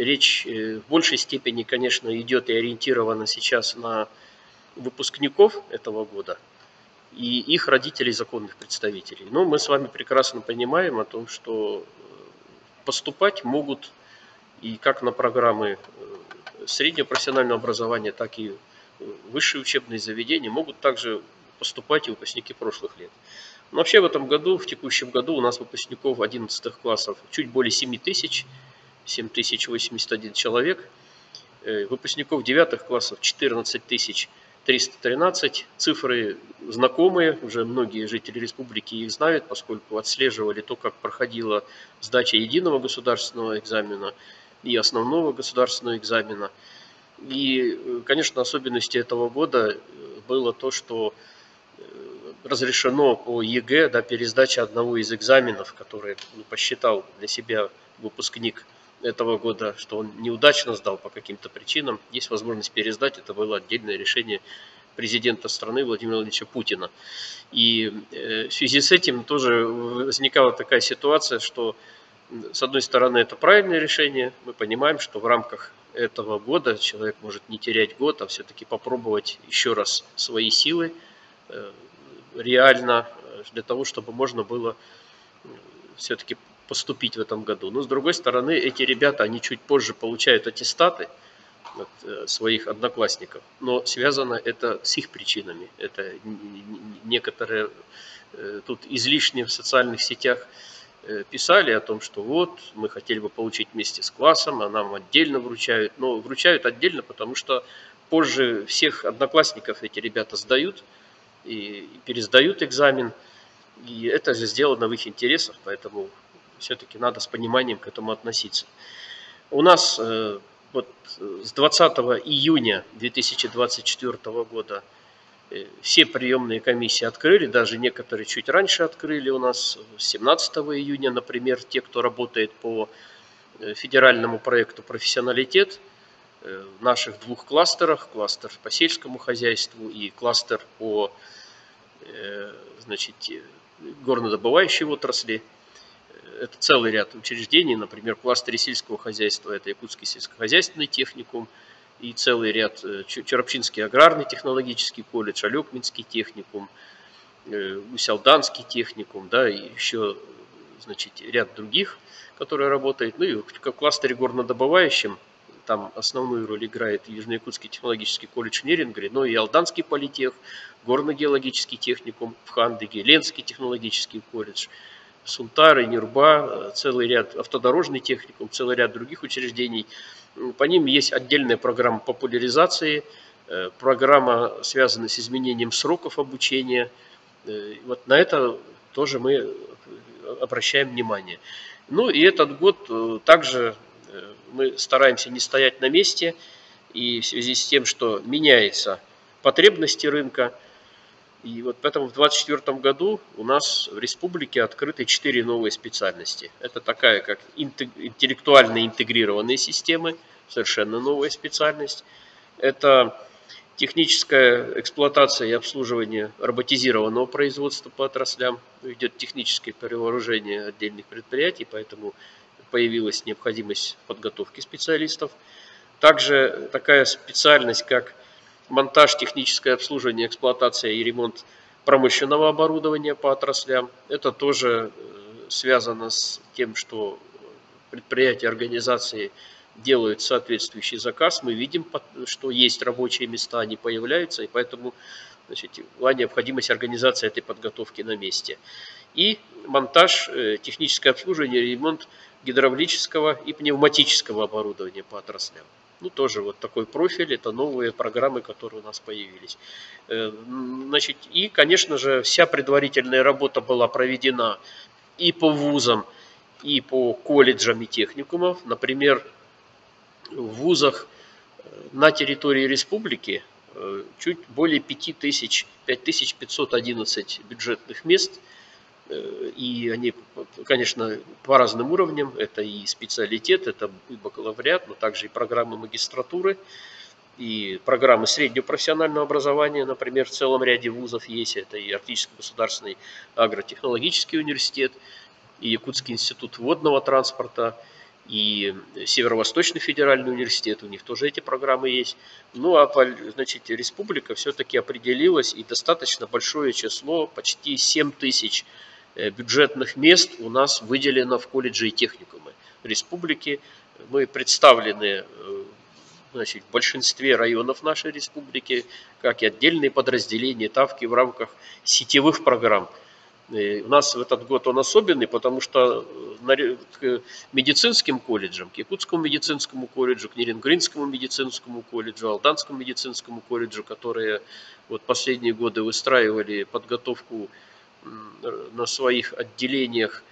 речь в большей степени, конечно, идет и ориентирована сейчас на выпускников этого года и их родителей, законных представителей. Но мы с вами прекрасно понимаем о том, что поступать могут и как на программы среднего профессионального образования, так и высшие учебные заведения могут также поступать и выпускники прошлых лет. Но вообще в этом году, в текущем году у нас выпускников 11 классов чуть более 7 тысяч, 7081 человек. Выпускников 9 классов 14 313. Цифры знакомые, уже многие жители республики их знают, поскольку отслеживали то, как проходила сдача единого государственного экзамена и основного государственного экзамена. И, конечно, особенностью этого года было то, что разрешено по ЕГЭ, пересдача одного из экзаменов, который посчитал для себя выпускник этого года, что он неудачно сдал по каким-то причинам. Есть возможность пересдать. Это было отдельное решение президента страны Владимира Владимировича Путина. И в связи с этим тоже возникала такая ситуация, что с одной стороны это правильное решение. Мы понимаем, что в рамках этого года человек может не терять год, а все-таки попробовать еще раз свои силы реально, для того, чтобы можно было все-таки поступить в этом году. Но с другой стороны, эти ребята, они чуть позже получают аттестаты от своих одноклассников, но связано это с их причинами. Это некоторые тут излишне в социальных сетях писали о том, что вот, мы хотели бы получить вместе с классом, а нам отдельно вручают. Но вручают отдельно, потому что позже всех одноклассников эти ребята сдают и пересдают экзамен. И это же сделано в их интересах, поэтому все-таки надо с пониманием к этому относиться. У нас вот с 20 июня 2024 года все приемные комиссии открыли, даже некоторые чуть раньше открыли у нас, 17 июня, например, те, кто работает по федеральному проекту «Профессионалитет», в наших двух кластерах, кластер по сельскому хозяйству и кластер по горнодобывающей отрасли. Это целый ряд учреждений, например, в кластере сельского хозяйства это Якутский сельскохозяйственный техникум и целый ряд, Чарапчинский аграрный технологический колледж, Алекминский техникум, Усть-Алданский техникум, и еще, ряд других, которые работают. Ну и в кластере горнодобывающем там основную роль играет Южно-Якутский технологический колледж в Нерингаре, но и Алданский политех, Горно-геологический техникум в Хандыге, Ленский технологический колледж, Сунтары, Нюрба, целый ряд, автодорожный техникум, целый ряд других учреждений. По ним есть отдельная программа популяризации, программа, связанная с изменением сроков обучения. Вот на это тоже мы обращаем внимание. Ну и этот год также мы стараемся не стоять на месте, и в связи с тем, что меняются потребности рынка, и вот поэтому в 2024 году у нас в республике открыты 4 новые специальности. Это такая, как интеллектуально интегрированные системы, совершенно новая специальность. Это техническая эксплуатация и обслуживание роботизированного производства по отраслям. Идет техническое перевооружение отдельных предприятий, поэтому появилась необходимость подготовки специалистов. Также такая специальность, как монтаж, техническое обслуживание, эксплуатация и ремонт промышленного оборудования по отраслям. Это тоже связано с тем, что предприятия, организации делают соответствующий заказ. Мы видим, что есть рабочие места, они появляются, и поэтому была необходимость организации этой подготовки на месте. И монтаж, техническое обслуживание, ремонт гидравлического и пневматического оборудования по отраслям. Тоже вот такой профиль, это новые программы, которые у нас появились. И, конечно же, вся предварительная работа была проведена и по вузам, и по колледжам и техникумам. Например, в вузах на территории республики чуть более 5511 бюджетных мест. И они, конечно, по разным уровням. Это и специалитет, это и бакалавриат, но также и программы магистратуры, и программы среднего профессионального образования, например, в целом ряде вузов есть. Это и Арктический государственный агротехнологический университет, и Якутский институт водного транспорта, и Северо-Восточный федеральный университет, у них тоже эти программы есть. Ну, а, значит, республика все-таки определилась, и достаточно большое число, почти 7 тысяч бюджетных мест у нас выделено в колледже и техникумы республики. Мы представлены, значит, в большинстве районов нашей республики, как и отдельные подразделения, тавки в рамках сетевых программ. У нас в этот год он особенный, потому что к медицинским колледжам, к Якутскому медицинскому колледжу, к Нерюнгринскому медицинскому колледжу, Алданскому медицинскому колледжу, которые вот последние годы выстраивали подготовку на своих отделениях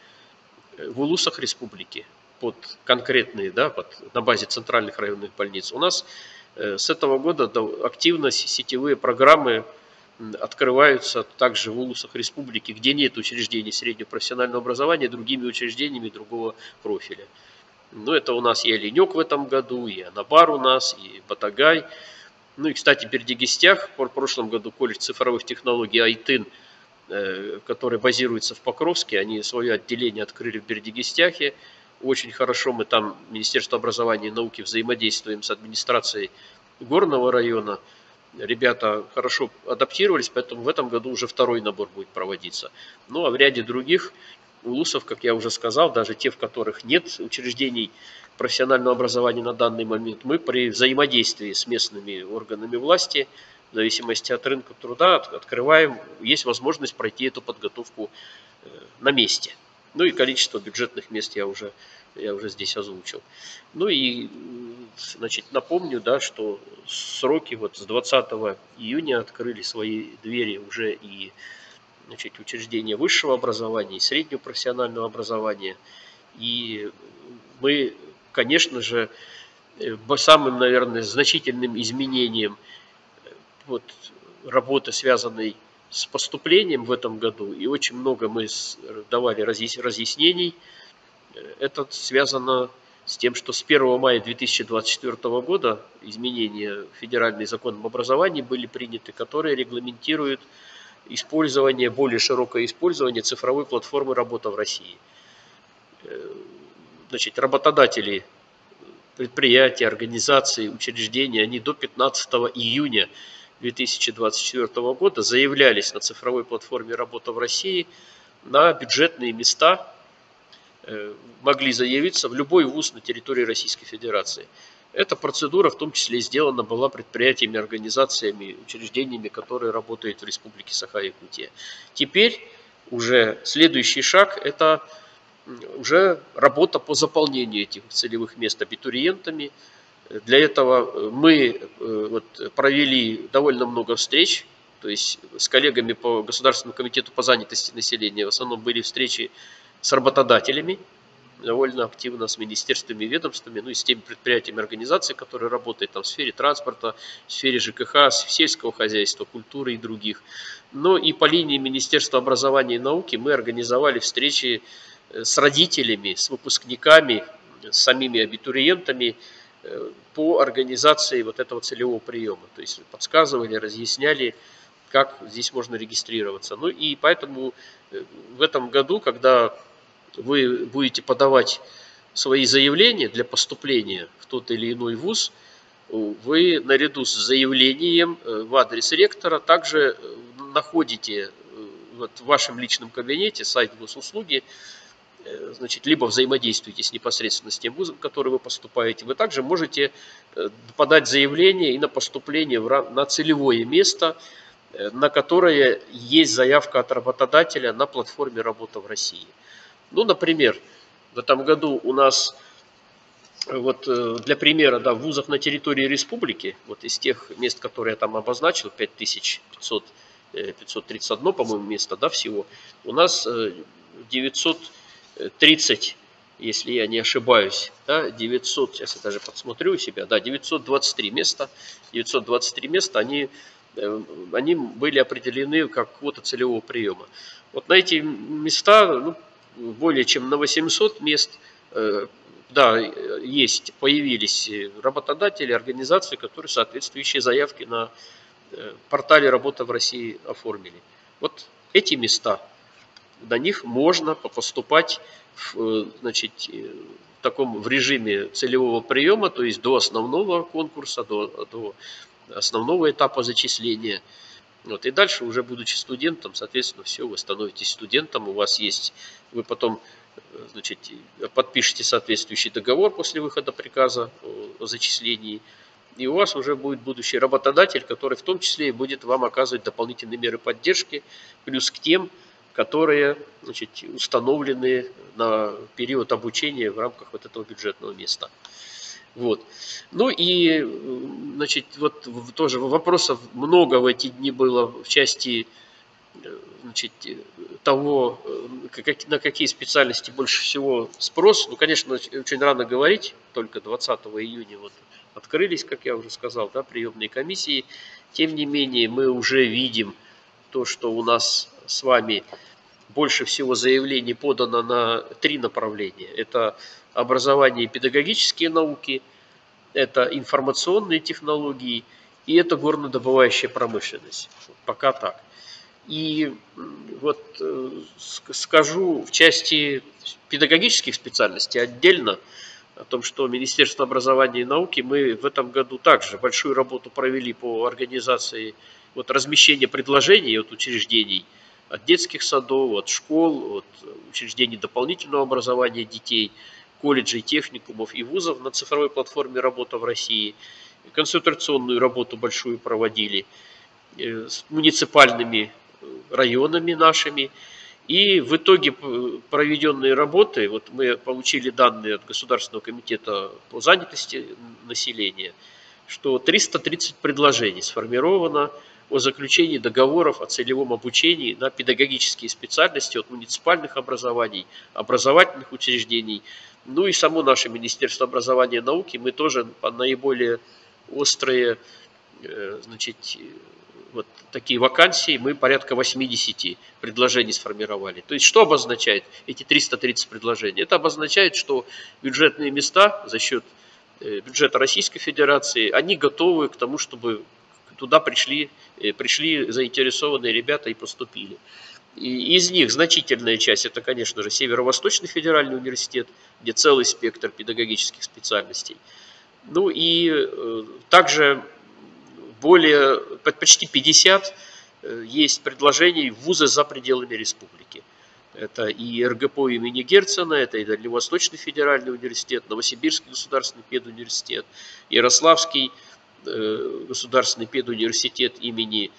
в улусах республики под конкретные, да, на базе центральных районных больниц. У нас с этого года активно сетевые программы открываются также в улусах республики, где нет учреждений среднего профессионального образования, другими учреждениями другого профиля. Ну, это у нас и Оленек в этом году, и Анабар у нас, и Батагай. Ну и, кстати, в Бердигистях в прошлом году колледж цифровых технологий Айтын, который базируется в Покровске, они свое отделение открыли в Бердигистяхе. Очень хорошо мы там, Министерство образования и науки, взаимодействуем с администрацией горного района. Ребята хорошо адаптировались, поэтому в этом году уже второй набор будет проводиться. Ну а в ряде других улусов, как я уже сказал, даже те, в которых нет учреждений профессионального образования на данный момент, мы при взаимодействии с местными органами власти, в зависимости от рынка труда, открываем, есть возможность пройти эту подготовку на месте. Ну и количество бюджетных мест я уже здесь озвучил. Ну и, значит, напомню, да, что сроки вот с 20 июня открыли свои двери уже и, значит, учреждения высшего образования и среднего профессионального образования. И мы, конечно же, самым, наверное, значительным изменением вот работы, связанной с поступлением в этом году, и очень много мы давали разъяснений. Это связано с тем, что с 1 мая 2024 года изменения в федеральный закон об образовании были приняты, которые регламентируют использование, более широкое использование цифровой платформы «Работа в России». Значит, работодатели, предприятия, организации, учреждения, они до 15 июня 2024 года заявлялись на цифровой платформе «Работа в России» на бюджетные места, могли заявиться в любой вуз на территории Российской Федерации. Эта процедура в том числе сделана была предприятиями, организациями, учреждениями, которые работают в Республике Саха-Якутия. Теперь уже следующий шаг – это уже работа по заполнению этих целевых мест абитуриентами. Для этого мы провели довольно много встреч, то есть с коллегами по Государственному комитету по занятости населения. В основном были встречи с работодателями, довольно активно с министерствами и ведомствами, ну и с теми предприятиями, организациями, которые работают там в сфере транспорта, в сфере ЖКХ, сельского хозяйства, культуры и других. Но и по линии Министерства образования и науки мы организовали встречи с родителями, с выпускниками, с самими абитуриентами по организации вот этого целевого приема. То есть подсказывали, разъясняли, как здесь можно регистрироваться. Ну и поэтому в этом году, когда вы будете подавать свои заявления для поступления в тот или иной вуз, вы наряду с заявлением в адрес ректора также находите вот в вашем личном кабинете сайт госуслуги, значит, либо взаимодействуете непосредственно с тем вузом, в который вы поступаете. Вы также можете подать заявление и на поступление на целевое место, на которое есть заявка от работодателя на платформе «Работа в России». Ну, например, в этом году у нас, вот для примера, да, в вузах на территории республики, вот из тех мест, которые я там обозначил, 5531, по-моему, место, да, всего, у нас 930, если я не ошибаюсь, да, 900, сейчас я даже подсмотрю у себя, да, 923 места, они были определены как квота целевого приема. Вот на эти места, ну, более чем на 800 мест, да, появились работодатели, организации, которые соответствующие заявки на портале «Работа в России» оформили. Вот эти места, на них можно поступать, значит, в режиме целевого приема, то есть до основного конкурса, до основного этапа зачисления. Вот. И дальше, уже будучи студентом, соответственно, все, вы становитесь студентом, у вас есть, вы потом, значит, подпишете соответствующий договор после выхода приказа о зачислении, и у вас уже будет будущий работодатель, который в том числе и будет вам оказывать дополнительные меры поддержки, плюс к тем, которые, значит, установлены на период обучения в рамках вот этого бюджетного места. Вот. Ну и, значит, вот тоже вопросов много в эти дни было в части, значит, того, на какие специальности больше всего спрос. Ну, конечно, очень рано говорить, только 20 июня вот открылись, как я уже сказал, да, приемные комиссии. Тем не менее, мы уже видим то, что у нас с вами больше всего заявлений подано на 3 направления. Это образование и педагогические науки, это информационные технологии и это горнодобывающая промышленность. Пока так. И вот скажу в части педагогических специальностей отдельно о том, что Министерство образования и науки, мы в этом году также большую работу провели по организации вот размещения предложений от учреждений, от детских садов, от школ, от учреждений дополнительного образования детей, колледжей, техникумов и вузов на цифровой платформе «Работа в России». Консультационную работу большую проводили с муниципальными районами нашими. И в итоге проведенные работы, вот мы получили данные от Государственного комитета по занятости населения, что 330 предложений сформировано о заключении договоров о целевом обучении на педагогические специальности от муниципальных образований, образовательных учреждений. Ну и само наше Министерство образования и науки, мы тоже по наиболее острые, значит, вот такие вакансии, мы порядка 80 предложений сформировали. То есть что обозначает эти 330 предложений? Это обозначает, что бюджетные места за счет бюджета Российской Федерации, они готовы к тому, чтобы туда пришли заинтересованные ребята и поступили. И из них значительная часть, это, конечно же, Северо-Восточный федеральный университет, где целый спектр педагогических специальностей. Ну и также почти 50 есть предложений в вузы за пределами республики. Это и РГПО имени Герцена, это и Дальневосточный федеральный университет, Новосибирский государственный педуниверситет, Ярославский государственный педуниверситет имени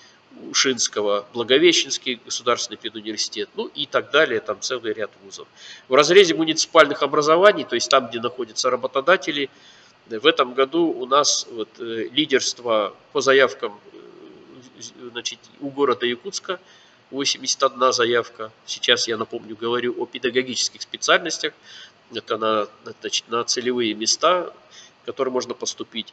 Ушинского, Благовещенский государственный педуниверситет, ну и так далее, там целый ряд вузов. В разрезе муниципальных образований, то есть там, где находятся работодатели, в этом году у нас вот лидерство по заявкам, значит, у города Якутска 81 заявка. Сейчас я напомню, говорю о педагогических специальностях. Это на целевые места, в которые можно поступить.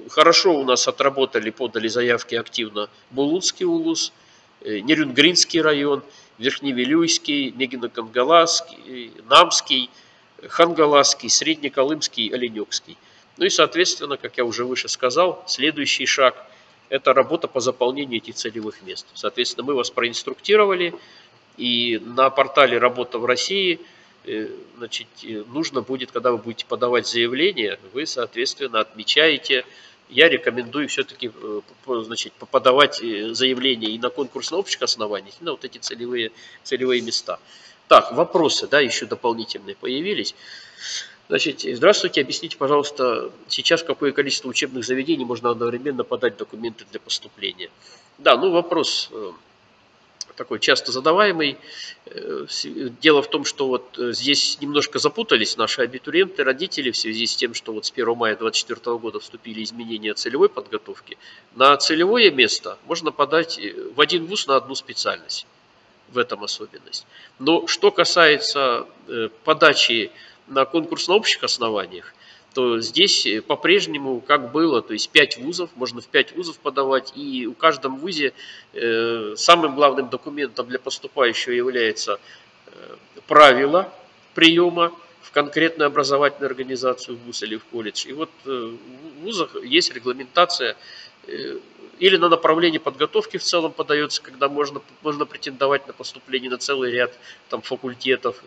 Хорошо у нас отработали, подали заявки активно Булутский улус, Нерюнгринский район, Верхневилюйский, Мегино-Кангаласский, Намский, Хангаласский, Среднеколымский, Оленёкский. Ну и, соответственно, как я уже выше сказал, следующий шаг – это работа по заполнению этих целевых мест. Соответственно, мы вас проинструктировали, и на портале «Работа в России», значит, нужно будет, когда вы будете подавать заявление, вы, соответственно, отмечаете. Я рекомендую все-таки, значит, подавать заявление и на конкурс на общих основаниях, и на вот эти целевые места. Так, вопросы, да, еще дополнительные появились. Значит, здравствуйте, объясните, пожалуйста, сейчас в какое количество учебных заведений можно одновременно подать документы для поступления? Да, ну вопрос такой часто задаваемый. Дело в том, что вот здесь немножко запутались наши абитуриенты, родители в связи с тем, что вот с 1 мая 2024 года вступили изменения целевой подготовки. На целевое место можно подать в один вуз на одну специальность. В этом особенность. Но что касается подачи на конкурс на общих основаниях, то здесь по-прежнему как было, то есть 5 вузов, можно в 5 вузов подавать, и у каждом вузе самым главным документом для поступающего является правило приема в конкретную образовательную организацию, в вуз или в колледж. И вот в вузах есть регламентация или на направление подготовки в целом подается, когда можно претендовать на поступление на целый ряд там, факультетов,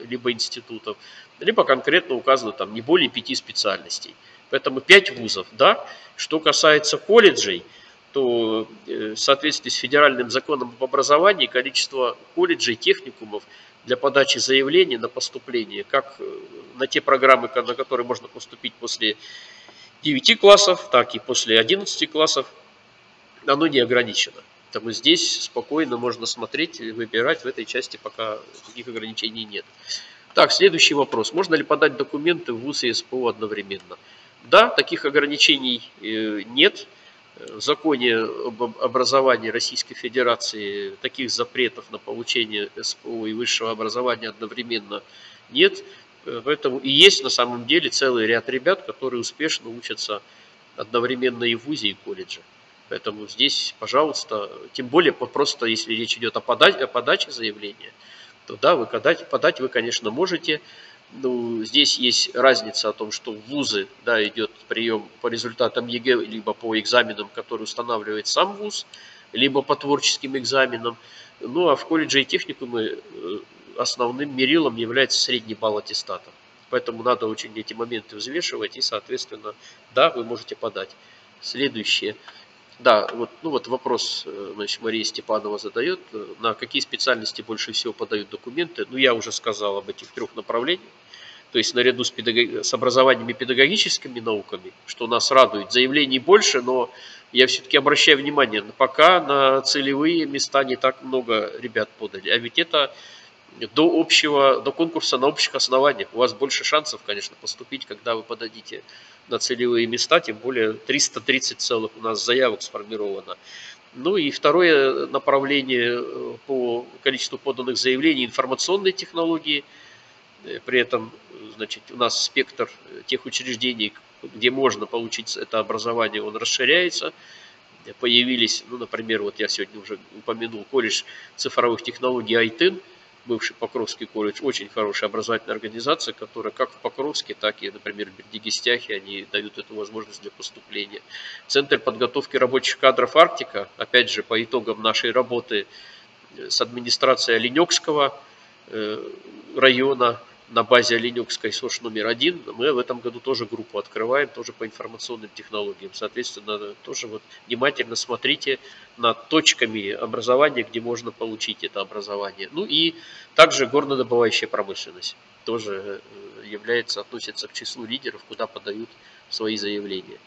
либо институтов, либо конкретно указано там не более 5 специальностей. Поэтому 5 вузов, да. Что касается колледжей, то в соответствии с федеральным законом об образовании количество колледжей, техникумов для подачи заявления на поступление, как на те программы, на которые можно поступить после 9 классов, так и после 11 классов, оно не ограничено. Поэтому здесь спокойно можно смотреть и выбирать, в этой части пока таких ограничений нет. Так, следующий вопрос. Можно ли подать документы в ВУЗ и СПО одновременно? Да, таких ограничений нет. В законе об образовании Российской Федерации таких запретов на получение СПО и высшего образования одновременно нет. Поэтому и есть на самом деле целый ряд ребят, которые успешно учатся одновременно и в ВУЗе, и в колледже. Поэтому здесь, пожалуйста, тем более просто если речь идет о подаче заявления, то да, подать вы, конечно, можете. Ну, здесь есть разница о том, что в вузы, да, идет прием по результатам ЕГЭ, либо по экзаменам, которые устанавливает сам вуз, либо по творческим экзаменам. Ну, а в колледже и техникумы основным мерилом является средний балл аттестата. Поэтому надо очень эти моменты взвешивать и, соответственно, да, вы можете подать. Следующее. Да, вот вопрос, значит, Мария Степанова задает, на какие специальности больше всего подают документы. Ну, я уже сказал об этих 3 направлениях. То есть наряду с образованием и педагогическими науками, что нас радует, заявлений больше, но я все-таки обращаю внимание, пока на целевые места не так много ребят подали. А ведь это до конкурса на общих основаниях. У вас больше шансов, конечно, поступить, когда вы подадите на целевые места, тем более 330 целых у нас заявок сформировано. Ну и второе направление по количеству поданных заявлений – информационные технологии. При этом, значит, у нас спектр тех учреждений, где можно получить это образование, он расширяется. Появились, ну, например, вот я сегодня уже упомянул колледж цифровых технологий Айтын, бывший Покровский колледж, очень хорошая образовательная организация, которая как в Покровске, так и, например, в Бердигистяхе, они дают эту возможность для поступления. Центр подготовки рабочих кадров «Арктика», опять же, по итогам нашей работы с администрацией Оленёкского района, на базе Оленёкской СОШ номер 1, мы в этом году тоже группу открываем, тоже по информационным технологиям. Соответственно, тоже вот внимательно смотрите над точками образования, где можно получить это образование. Ну и также горнодобывающая промышленность тоже относится к числу лидеров, куда подают свои заявления.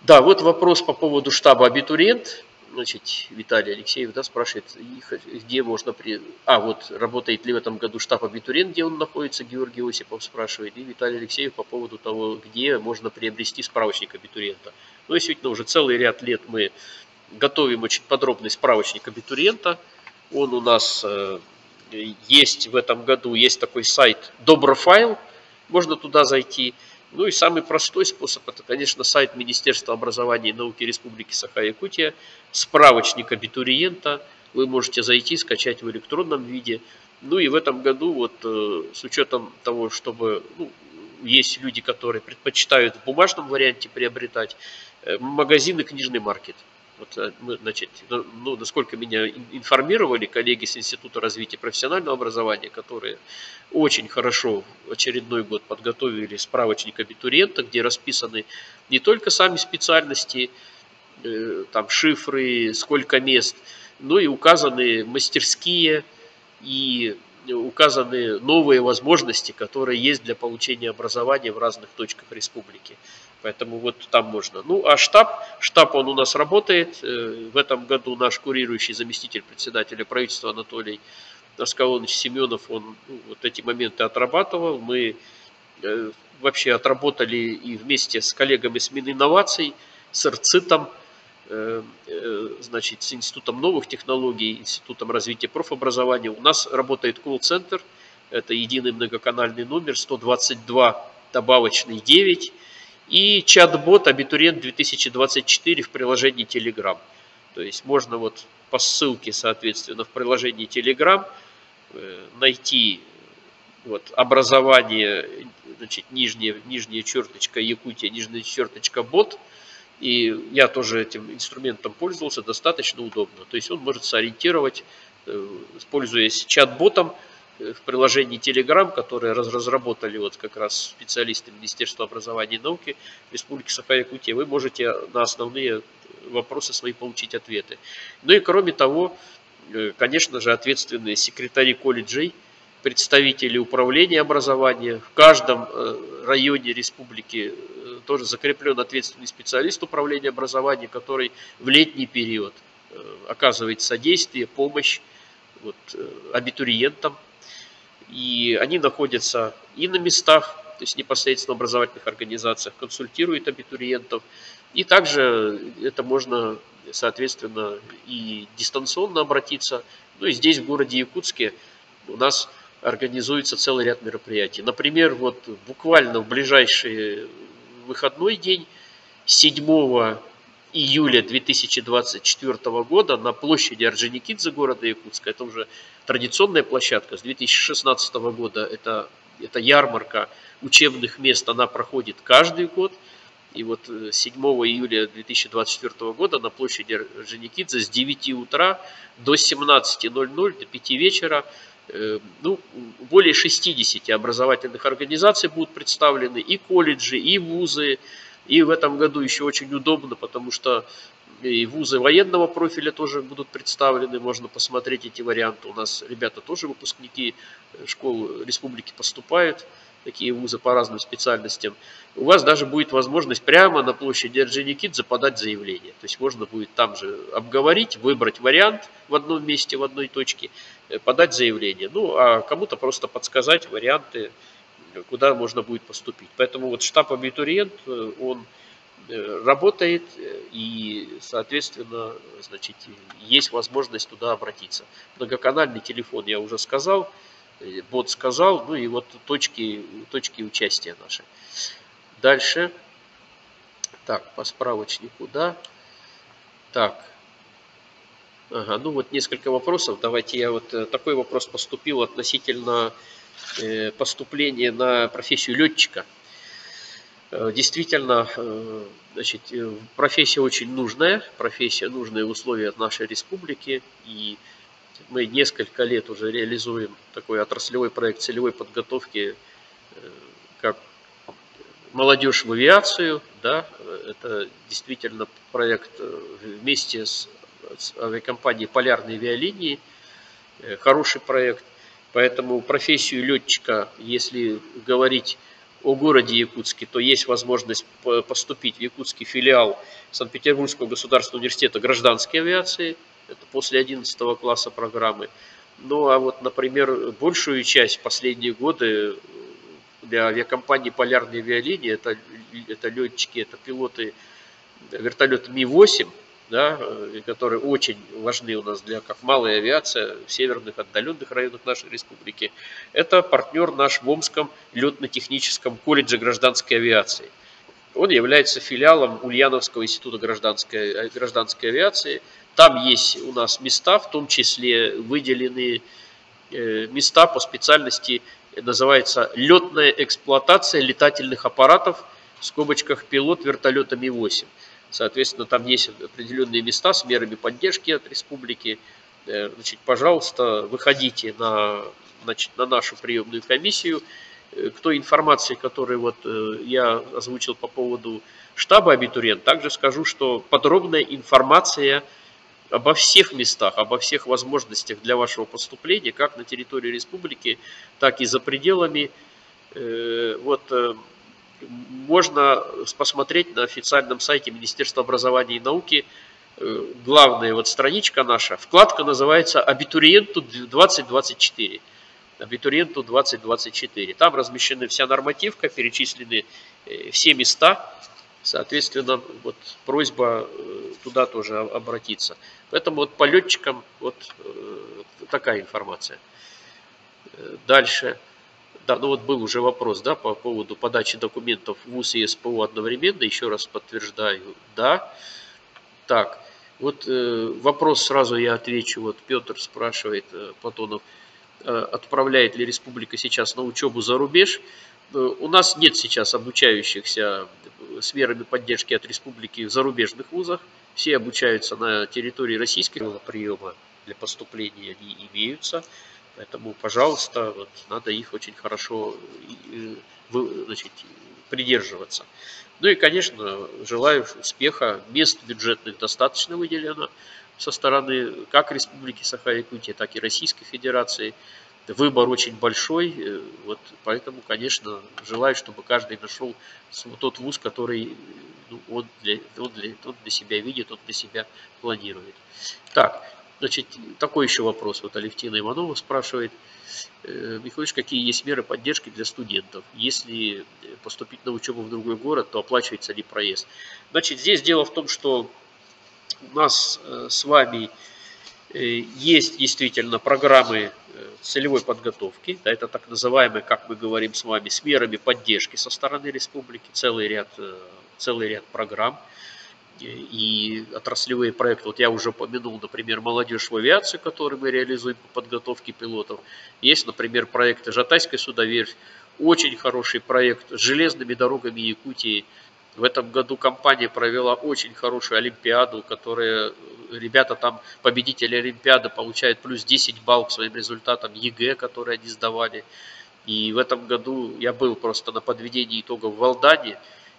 Да, вот вопрос по поводу штаба абитуриент. Значит, Виталий Алексеев, да, спрашивает, где можно вот работает ли в этом году штаб абитуриент, где он находится, Георгий Осипов спрашивает, и Виталий Алексеев по поводу того, где можно приобрести справочник абитуриента. Ну, действительно, уже целый ряд лет мы готовим очень подробный справочник абитуриента. Он у нас есть в этом году, есть такой сайт Доброфайл, можно туда зайти. Ну и самый простой способ, это, конечно, сайт Министерства образования и науки Республики Саха-Якутия, справочник абитуриента. Вы можете зайти, скачать в электронном виде. Ну и в этом году, вот с учетом того, чтобы есть люди, которые предпочитают в бумажном варианте приобретать, магазины «Книжный маркет». Вот, значит, насколько меня информировали коллеги с Института развития профессионального образования, которые очень хорошо в очередной год подготовили справочник абитуриента, где расписаны не только сами специальности, там шифры, сколько мест, но и указаны мастерские и указаны новые возможности, которые есть для получения образования в разных точках республики. Поэтому вот там можно. Ну, а штаб он у нас работает. В этом году наш курирующий заместитель председателя правительства Анатолий Аскалонович Семенов, он вот эти моменты отрабатывал. Мы вообще отработали и вместе с коллегами с Мининноваций, с РЦИТом, значит, с Институтом новых технологий, Институтом развития профобразования. У нас работает колл-центр, это единый многоканальный номер 122 добавочный 9 и чат-бот абитуриент 2024 в приложении Telegram. То есть можно вот по ссылке, соответственно, в приложении Telegram найти вот образование, значит, нижняя черточка Якутия, нижняя черточка бот, И я тоже этим инструментом пользовался, достаточно удобно. То есть он может сориентировать, пользуясь чат-ботом в приложении Telegram, которое разработали вот как раз специалисты Министерства образования и науки Республики Саха-Якутия. Вы можете на основные вопросы свои получить ответы. Ну и кроме того, конечно же, ответственные секретари колледжей, представители управления образования. В каждом районе республики тоже закреплен ответственный специалист управления образования, который в летний период оказывает содействие, помощь вот, абитуриентам. И они находятся и на местах, то есть непосредственно в образовательных организациях, консультируют абитуриентов. И также это можно, соответственно, и дистанционно обратиться. Ну и здесь, в городе Якутске, у нас организуется целый ряд мероприятий. Например, вот буквально в ближайший выходной день, 7 июля 2024 года на площади Орджоникидзе города Якутска, это уже традиционная площадка, с 2016 года это ярмарка учебных мест, она проходит каждый год. И вот 7 июля 2024 года на площади Орджоникидзе с 9 утра до 17:00, до 5 вечера, ну, более 60 образовательных организаций будут представлены, и колледжи, и вузы. И в этом году еще очень удобно, потому что и вузы военного профиля тоже будут представлены, можно посмотреть эти варианты. У нас ребята тоже выпускники школ республики поступают, такие вузы по разным специальностям. У вас даже будет возможность прямо на площади Орджоникидзе подать заявление. То есть можно будет там же обговорить, выбрать вариант в одном месте, в одной точке, подать заявление. Ну, а кому-то просто подсказать варианты, куда можно будет поступить. Поэтому вот штаб абитуриент, он работает, и, соответственно, значит, есть возможность туда обратиться. Многоканальный телефон я уже сказал, бот сказал, ну и вот точки участия наши. Дальше. Так, по справочнику, да. Так. Ага, ну вот несколько вопросов. Давайте я вот такой вопрос поступил относительно поступления на профессию летчика. Действительно, значит, профессия очень нужная, профессия нужная в условиях нашей республики, и мы несколько лет уже реализуем такой отраслевой проект целевой подготовки, как молодежь в авиацию, да, это действительно проект вместе с авиакомпанией «Полярные авиалинии», хороший проект, поэтому профессию летчика, если говорить о городе Якутске, то есть возможность поступить в якутский филиал Санкт-Петербургского государственного университета гражданской авиации, это после 11 класса программы. Ну а вот, например, большую часть последние годы для авиакомпании «Полярные авиалинии» это летчики, это пилоты вертолета Ми-8, да, которые очень важны у нас для как малая авиация в северных отдаленных районах нашей республики. Это партнер наш в Омском летно-техническом колледже гражданской авиации. Он является филиалом Ульяновского института гражданской авиации. Там есть у нас места, в том числе выделены места по специальности, называется летная эксплуатация летательных аппаратов, в скобочках пилот вертолета Ми-8. Соответственно, там есть определенные места с мерами поддержки от республики. Значит, пожалуйста, выходите на нашу приемную комиссию. К той информации, которую вот я озвучил по поводу штаба абитуриент, также скажу, что подробная информация обо всех местах, обо всех возможностях для вашего поступления, как на территории республики, так и за пределами, можно посмотреть на официальном сайте Министерства образования и науки. Главная вот страничка наша, вкладка называется «Абитуриенту 2024». Абитуриенту 2024. Там размещена вся нормативка, перечислены все места. Соответственно, вот просьба туда тоже обратиться. Поэтому вот по летчикам вот такая информация. Дальше. Да, ну вот был уже вопрос, да, по поводу подачи документов в ВУЗ и СПО одновременно. Еще раз подтверждаю, да. Так, вот вопрос сразу я отвечу. Вот Петр спрашивает, Платонов, отправляет ли республика сейчас на учебу за рубеж. У нас нет сейчас обучающихся с мерами поддержки от республики в зарубежных вузах. Все обучаются на территории российского приема для поступления, они имеются. Поэтому, пожалуйста, вот, надо их очень хорошо значит, придерживаться. Ну и, конечно, желаю успеха. Мест бюджетных достаточно выделено со стороны как Республики Саха-Якутия, так и Российской Федерации. Выбор очень большой, вот, поэтому, конечно, желаю, чтобы каждый нашел тот вуз, который он для себя видит, он для себя планирует. Так, значит, такой еще вопрос. Вот Алевтина Иванова спрашивает. Михайлович, какие есть меры поддержки для студентов? Если поступить на учебу в другой город, то оплачивается ли проезд? Значит, здесь дело в том, что у нас с вами есть действительно программы целевой подготовки, да, это так называемые, как мы говорим с вами, с мерами поддержки со стороны республики, целый ряд программ и отраслевые проекты. Вот я уже упомянул, например, «Молодежь в авиации», который мы реализуем по подготовке пилотов. Есть, например, проект «Жатайская судоверфь», очень хороший проект с железными дорогами Якутии. В этом году компания провела очень хорошую олимпиаду, которая ребята там, победители олимпиады, получают плюс 10 баллов к своим результатам ЕГЭ, которые они сдавали. И в этом году я был просто на подведении итогов в Алдане,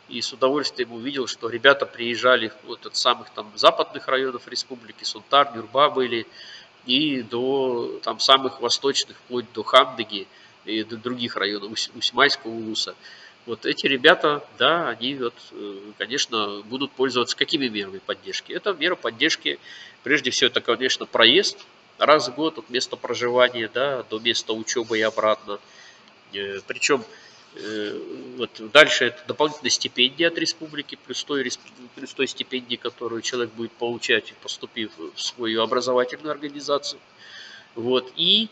и с удовольствием увидел, что ребята приезжали вот от самых там западных районов республики, Сунтар, Нюрба были, и до там самых восточных, вплоть до Хандыги и до других районов, Усьмайского, Улуса. Вот эти ребята, да, они вот, конечно, будут пользоваться какими мерами поддержки? Это мера поддержки, прежде всего, это, конечно, проезд раз в год от места проживания, да, до места учебы и обратно. Причем вот дальше это дополнительная стипендия от республики, плюс той стипендии, которую человек будет получать, поступив в свою образовательную организацию. Вот. И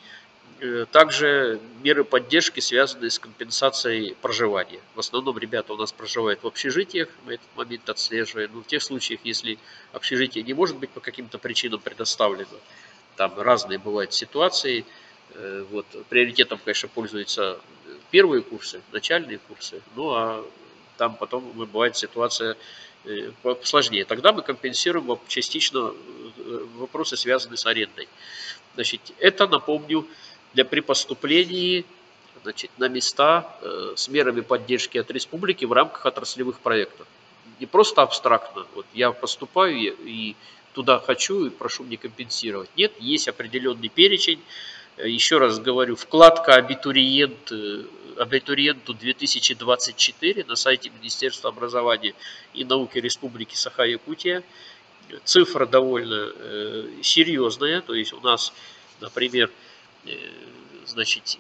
также меры поддержки, связанные с компенсацией проживания. В основном ребята у нас проживают в общежитиях, мы этот момент отслеживаем. Но в тех случаях, если общежитие не может быть по каким-то причинам предоставлено, там разные бывают ситуации. Вот. Приоритетом, конечно, пользуются первые курсы, начальные курсы, ну а там потом бывает ситуация сложнее. Тогда мы компенсируем частично вопросы, связанные с арендой. Значит, это, напомню, при поступлении, значит, на места с мерами поддержки от республики в рамках отраслевых проектов. Не просто абстрактно, вот я поступаю и туда хочу и прошу мне компенсировать. Нет, есть определенный перечень. Еще раз говорю, вкладка абитуриенту 2024 на сайте Министерства образования и науки Республики Саха-Якутия. Цифра довольно серьезная, то есть у нас, например, значит,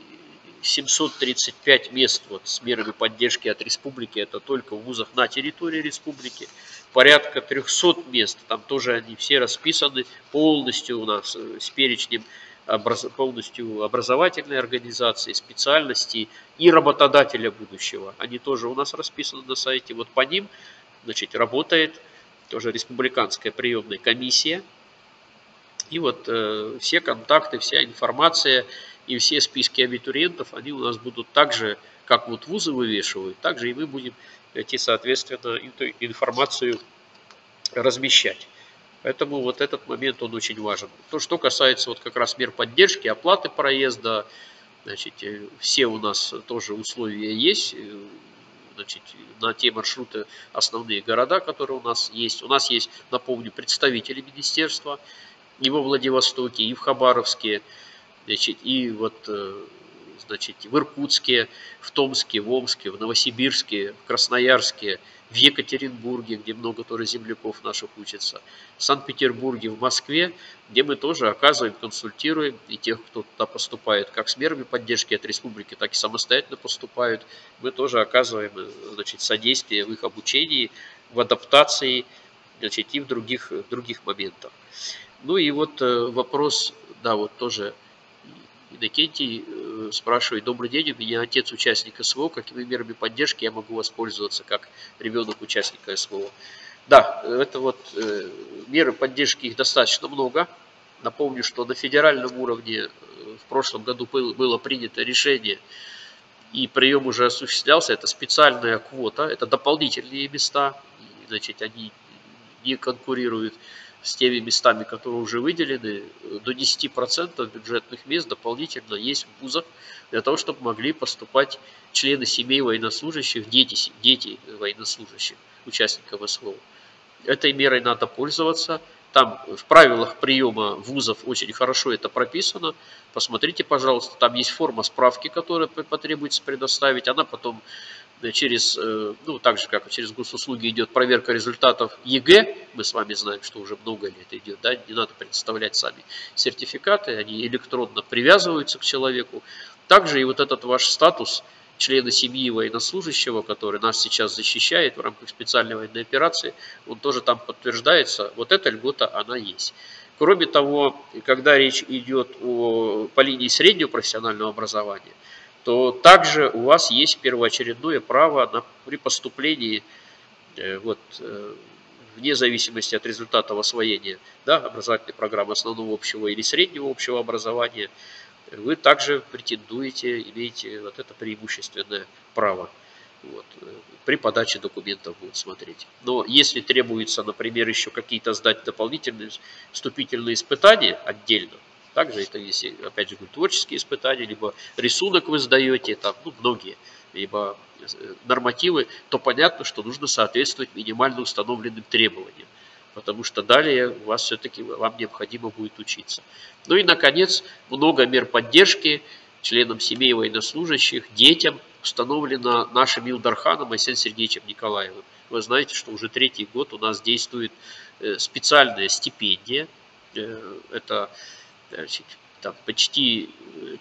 735 мест вот с мерами поддержки от республики, это только в вузах на территории республики. Порядка 300 мест, там тоже они все расписаны полностью у нас с перечнем полностью образовательной организации, специальности и работодателя будущего. Они тоже у нас расписаны на сайте. Вот по ним, значит, работает тоже республиканская приемная комиссия. И вот все контакты, вся информация и все списки абитуриентов, они у нас будут так же, как вот вузы вывешивают, так же и мы будем эти, соответственно, информацию размещать. Поэтому вот этот момент, он очень важен. То, что касается вот как раз мер поддержки, оплаты проезда, значит, все у нас тоже условия есть, значит, на те маршруты, основные города, которые у нас есть. У нас есть, напомню, представители министерства и во Владивостоке, и в Хабаровске, значит, и вот, значит, в Иркутске, в Томске, в Омске, в Новосибирске, в Красноярске, в Екатеринбурге, где много тоже земляков наших учатся, в Санкт-Петербурге, в Москве, где мы тоже оказываем, консультируем и тех, кто туда поступает, как с мерами поддержки от республики, так и самостоятельно поступают. Мы тоже оказываем, значит, содействие в их обучении, в адаптации, значит, и в других моментах. Ну и вот вопрос, да, вот тоже Иннокентий спрашивает: добрый день, у меня отец участник СВО, какими мерами поддержки я могу воспользоваться как ребенок участника СВО? Да, это вот меры поддержки, их достаточно много. Напомню, что на федеральном уровне в прошлом году было принято решение и прием уже осуществлялся. Это специальная квота, это дополнительные места, значит, они не конкурируют с теми местами, которые уже выделены. До 10% бюджетных мест дополнительно есть в вузах для того, чтобы могли поступать члены семей военнослужащих, дети военнослужащих, участников СВО. Этой мерой надо пользоваться. Там в правилах приема вузов очень хорошо это прописано. Посмотрите, пожалуйста, там есть форма справки, которая потребуется предоставить. Она потом через, ну, так же, как и через госуслуги идет проверка результатов ЕГЭ. Мы с вами знаем, что уже много лет идет, да, не надо предоставлять сами сертификаты, они электронно привязываются к человеку. Также и вот этот ваш статус члена семьи военнослужащего, который нас сейчас защищает в рамках специальной военной операции, он тоже там подтверждается. Вот эта льгота, она есть. Кроме того, когда речь идет по линии среднего профессионального образования, то также у вас есть первоочередное право при поступлении, вне зависимости от результатов освоения, да, образовательной программы основного общего или среднего общего образования, вы также претендуете, имеете вот это преимущественное право. Вот. При подаче документов будут смотреть. Но если требуется, например, еще какие-то сдать дополнительные вступительные испытания отдельно, также это есть, опять же, творческие испытания, либо рисунок вы сдаете, там, ну, многие, либо нормативы, то понятно, что нужно соответствовать минимально установленным требованиям. Потому что далее у вас все-таки вам необходимо будет учиться. Ну и, наконец, много мер поддержки членам семей военнослужащих, детям установлено нашим Илдарханом Айсеном Сергеевичем Николаевым. Вы знаете, что уже 3-й год у нас действует специальная стипендия. Это, значит, там, почти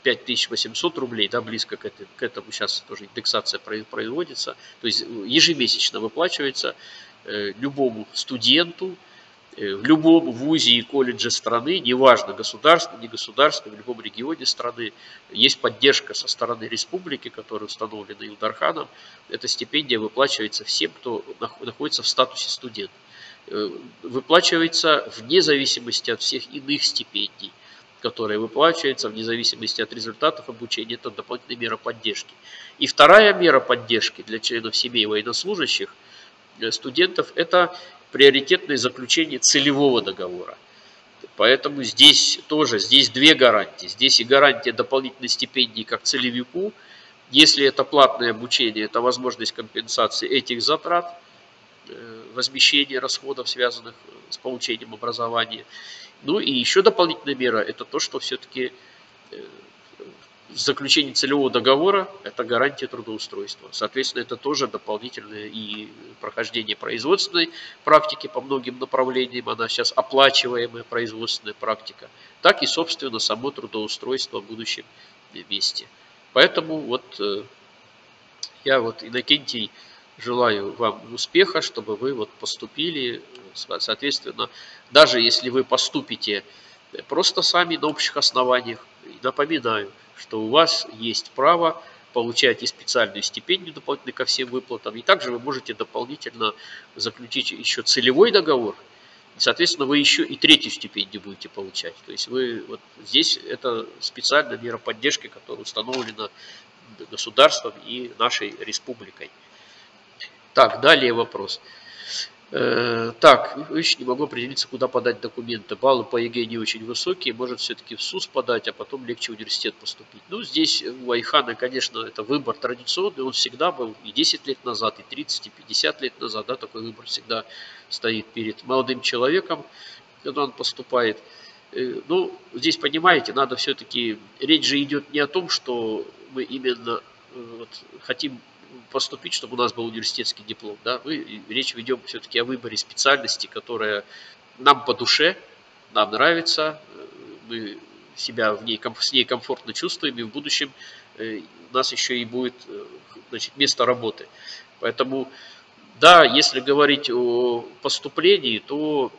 5800 рублей, да, близко к этому сейчас тоже индексация производится. То есть ежемесячно выплачивается любому студенту в любом вузе и колледже страны, неважно, государственный, негосударственный, в любом регионе страны, есть поддержка со стороны республики, которая установлена Илдарханом. Эта стипендия выплачивается всем, кто находится в статусе студента. Выплачивается вне зависимости от всех иных стипендий, которые выплачиваются вне зависимости от результатов обучения. Это дополнительная мера поддержки. И вторая мера поддержки для членов семей военнослужащих, студентов, это приоритетное заключение целевого договора. Поэтому здесь две гарантии. Здесь и гарантия дополнительной стипендии как целевику. Если это платное обучение, это возможность компенсации этих затрат, возмещения расходов, связанных с получением образования. Ну и еще дополнительная мера, это то, что все-таки заключение целевого договора – это гарантия трудоустройства. Соответственно, это тоже дополнительное и прохождение производственной практики по многим направлениям. Она сейчас оплачиваемая производственная практика. Так и, собственно, само трудоустройство в будущем месте. Поэтому вот я, Иннокентий, желаю вам успеха, чтобы вы поступили. Соответственно, даже если вы поступите просто сами на общих основаниях, напоминаю, что у вас есть право получать и специальную стипендию дополнительно ко всем выплатам, и также вы можете дополнительно заключить еще целевой договор, и, соответственно, вы еще и 3-ю стипендию будете получать. То есть вы здесь это специальная мера поддержки, которая установлена государством и нашей республикой. Так, далее вопрос. Так, еще не могу определиться, куда подать документы. Баллы по ЕГЭ не очень высокие, может все-таки в СУС подать, а потом легче в университет поступить. Ну, здесь у Айхана, конечно, это выбор традиционный, он всегда был и 10 лет назад, и 30, и 50 лет назад, да, такой выбор всегда стоит перед молодым человеком, когда он поступает. Ну, здесь, понимаете, надо все-таки, речь же идет не о том, что мы именно хотим поступить, чтобы у нас был университетский диплом. Да? Мы речь ведем все-таки о выборе специальности, которая нам по душе, нам нравится, мы себя с ней комфортно чувствуем, и в будущем у нас еще и будет, значит, место работы. Поэтому, да, если говорить о поступлении, то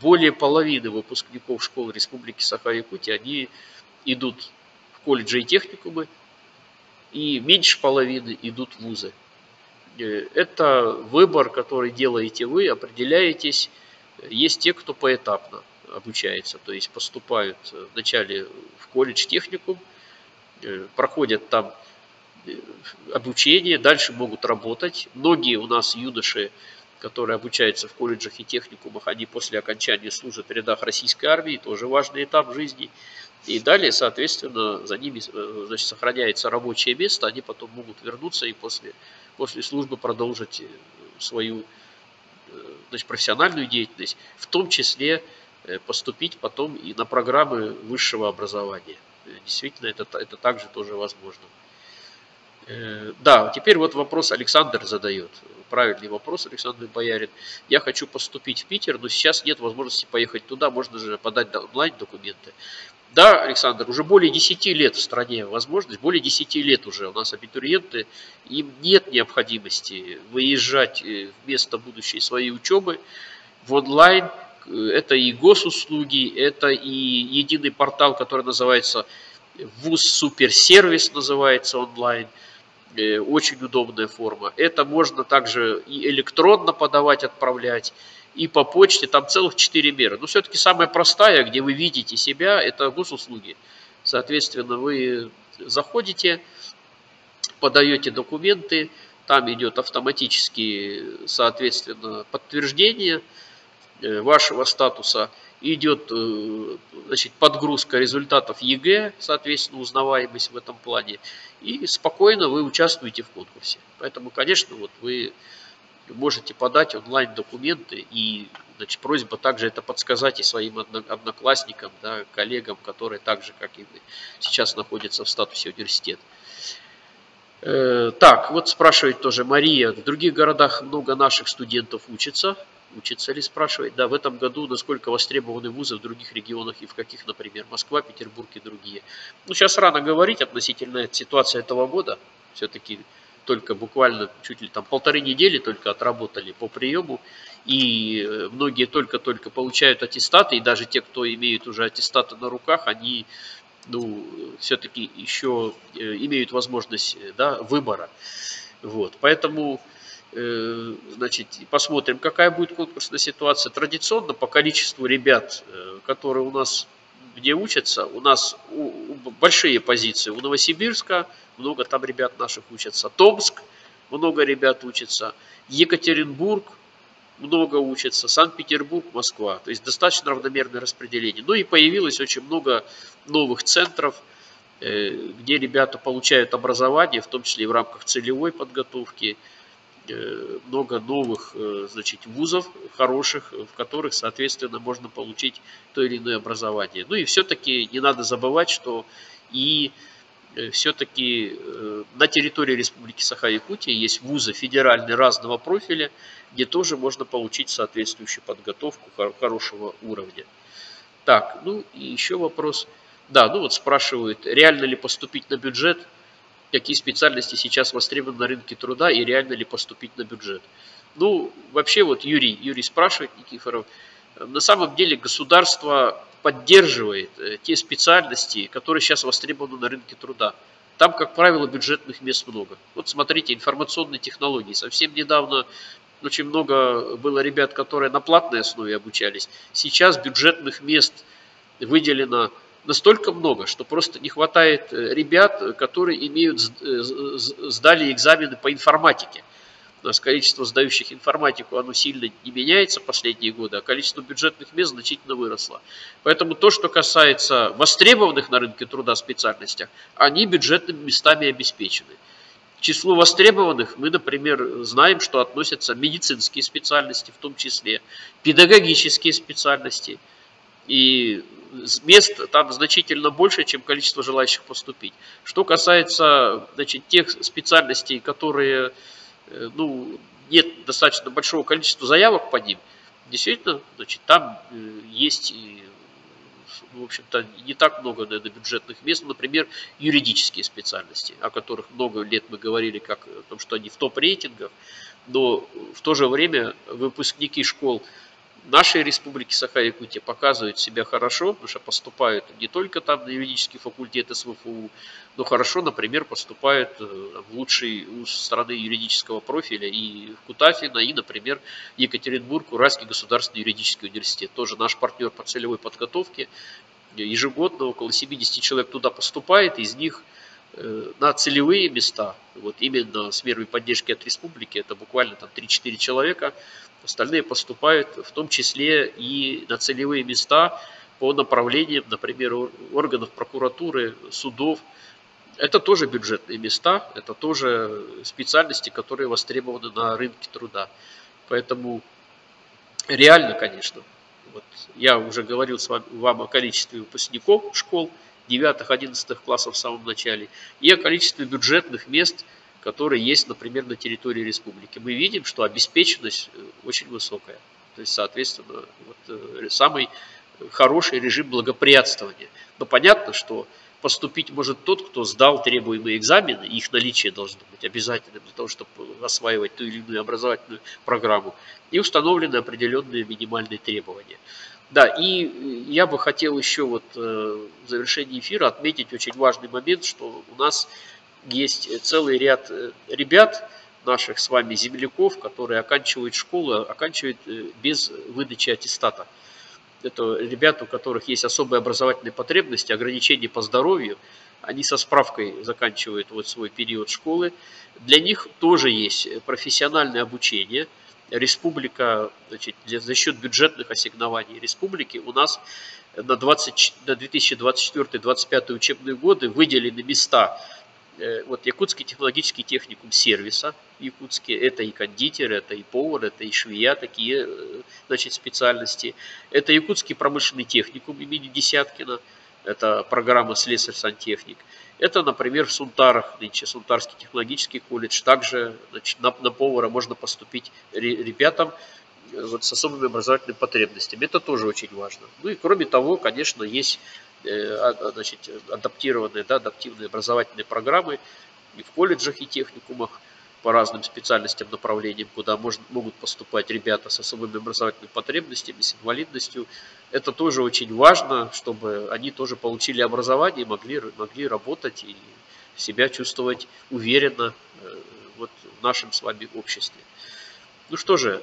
более половины выпускников школ Республики Саха-Якутия, они идут в колледжи и техникумы, и меньше половины идут в вузы. Это выбор, который делаете вы, определяетесь. Есть те, кто поэтапно обучается, то есть поступают вначале в колледж, техникум, проходят там обучение, дальше могут работать. Многие у нас юноши, которые обучаются в колледжах и техникумах, они после окончания служат в рядах российской армии, тоже важный этап жизни. И далее, соответственно, за ними, значит, сохраняется рабочее место, они потом могут вернуться и после службы продолжить свою, значит, профессиональную деятельность, в том числе поступить потом и на программы высшего образования. Действительно, это также тоже возможно. Да, теперь вот вопрос Александр задает. Правильный вопрос, Александр Боярин. Я хочу поступить в Питер, но сейчас нет возможности поехать туда, можно же подать онлайн документы. Да, Александр, уже более 10 лет в стране возможность, более 10 лет уже у нас абитуриенты, им нет необходимости выезжать в место будущей своей учебы в онлайн. Это и госуслуги, это и единый портал, который называется ВУЗ Суперсервис, называется онлайн. Очень удобная форма. Это можно также и электронно подавать, отправлять, и по почте. Там целых 4 меры. Но все-таки самая простая, где вы видите себя, это госуслуги. Соответственно, вы заходите, подаете документы, там идет автоматически, соответственно, подтверждение вашего статуса, идет, значит, подгрузка результатов ЕГЭ, соответственно, узнаваемость в этом плане, и спокойно вы участвуете в конкурсе. Поэтому, конечно, вот вы можете подать онлайн документы, и, значит, просьба также это подсказать и своим одноклассникам, да, коллегам, которые так же, как и вы, сейчас находятся в статусе университета. Так, вот спрашивает тоже Мария, в других городах много наших студентов учатся. Учатся ли, спрашивает. Да, в этом году насколько востребованы вузы в других регионах и в каких, например, Москва, Петербург и другие. Ну, сейчас рано говорить относительно ситуации этого года. Все-таки только буквально чуть ли там 1,5 недели только отработали по приему. И многие только-только получают аттестаты. И даже те, кто имеют уже аттестаты на руках, они, ну, все-таки еще имеют возможность, да, выбора. Вот, поэтому, значит, посмотрим, какая будет конкурсная ситуация. Традиционно по количеству ребят, которые у нас где учатся, у нас большие позиции. У Новосибирска много там ребят наших учатся. Томск, много ребят учатся. Екатеринбург, много учатся. Санкт-Петербург, Москва. То есть достаточно равномерное распределение. Ну и появилось очень много новых центров, где ребята получают образование, в том числе и в рамках целевой подготовки. Много новых, значит, вузов хороших, в которых, соответственно, можно получить то или иное образование. Ну и все-таки не надо забывать, что и все-таки на территории Республики Саха-Якутия есть вузы федеральные разного профиля, где тоже можно получить соответствующую подготовку хорошего уровня. Так, ну и еще вопрос. Да, ну вот спрашивают, реально ли поступить на бюджет, какие специальности сейчас востребованы на рынке труда и реально ли поступить на бюджет. Ну, вообще вот Юрий спрашивает, Никифоров, на самом деле государство поддерживает те специальности, которые сейчас востребованы на рынке труда. Там, как правило, бюджетных мест много. Вот смотрите, информационные технологии. Совсем недавно очень много было ребят, которые на платной основе обучались. Сейчас бюджетных мест выделено настолько много, что просто не хватает ребят, которые сдали экзамены по информатике. У нас количество сдающих информатику, оно сильно не меняется последние годы, а количество бюджетных мест значительно выросло. Поэтому то, что касается востребованных на рынке труда специальностях, они бюджетными местами обеспечены. К числу востребованных мы, например, знаем, что относятся медицинские специальности, в том числе педагогические специальности. И мест там значительно больше, чем количество желающих поступить. Что касается, значит, тех специальностей, которые, ну, нет достаточно большого количества заявок по ним, действительно, значит, там есть, в общем-то, не так много, наверное, бюджетных мест. Например, юридические специальности, о которых много лет мы говорили, как о том, что они в топ-рейтингах, но в то же время выпускники школ нашей Республики Саха-Якутия показывают себя хорошо, потому что поступают не только там на юридический факультет СВФУ, но хорошо, например, поступают в лучший вуз страны юридического профиля и в Кутафино, и, например, Екатеринбург, Уральский государственный юридический университет. Тоже наш партнер по целевой подготовке. Ежегодно около 70 человек туда поступает, из них на целевые места, вот именно с мерой поддержки от республики, это буквально там 3-4 человека, остальные поступают в том числе и на целевые места по направлениям, например, органов прокуратуры, судов. Это тоже бюджетные места, это тоже специальности, которые востребованы на рынке труда. Поэтому реально, конечно, вот я уже говорил вам о количестве выпускников школ 9-11 классов в самом начале и о количестве бюджетных мест, которые есть, например, на территории республики. Мы видим, что обеспеченность очень высокая. То есть, соответственно, вот, самый хороший режим благоприятствования. Но понятно, что поступить может тот, кто сдал требуемые экзамены, и их наличие должно быть обязательным для того, чтобы осваивать ту или иную образовательную программу, и установлены определенные минимальные требования. Да, и я бы хотел еще вот в завершении эфира отметить очень важный момент, что у нас есть целый ряд ребят, наших с вами земляков, которые оканчивают школу, оканчивают без выдачи аттестата. Это ребята, у которых есть особые образовательные потребности, ограничения по здоровью, они со справкой заканчивают вот свой период школы. Для них тоже есть профессиональное обучение. Республика, значит, за счет бюджетных ассигнований республики у нас на 2024-2025 учебные годы выделены места. Вот Якутский технологический техникум сервиса в Якутске, это и кондитер, это и повар, это и швея, такие, значит, специальности. Это Якутский промышленный техникум имени Десяткина, это программа слесарь-сантехник. Это, например, в Сунтарах, нынче Сунтарский технологический колледж, также, значит, на повара можно поступить ребятам вот с особыми образовательными потребностями. Это тоже очень важно. Ну и кроме того, конечно, есть, значит, адаптированные, да, адаптивные образовательные программы и в колледжах, и техникумах по разным специальностям, направлениям, куда могут поступать ребята с особыми образовательными потребностями, с инвалидностью. Это тоже очень важно, чтобы они тоже получили образование, могли работать и себя чувствовать уверенно вот в нашем с вами обществе. Ну что же,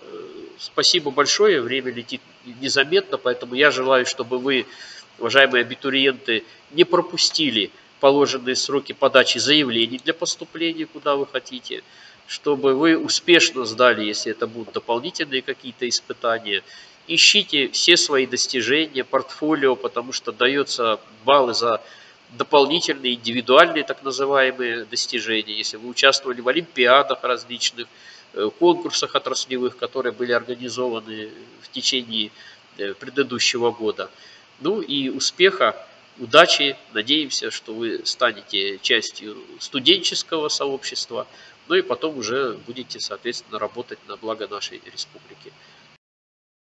спасибо большое, время летит незаметно, поэтому я желаю, чтобы вы, уважаемые абитуриенты, не пропустили положенные сроки подачи заявлений для поступления, куда вы хотите, чтобы вы успешно сдали, если это будут дополнительные какие-то испытания. Ищите все свои достижения, портфолио, потому что дается баллы за дополнительные, индивидуальные так называемые достижения. Если вы участвовали в олимпиадах различных, конкурсах отраслевых, которые были организованы в течение предыдущего года. Ну и успеха, удачи. Надеемся, что вы станете частью студенческого сообщества, ну и потом уже будете, соответственно, работать на благо нашей республики.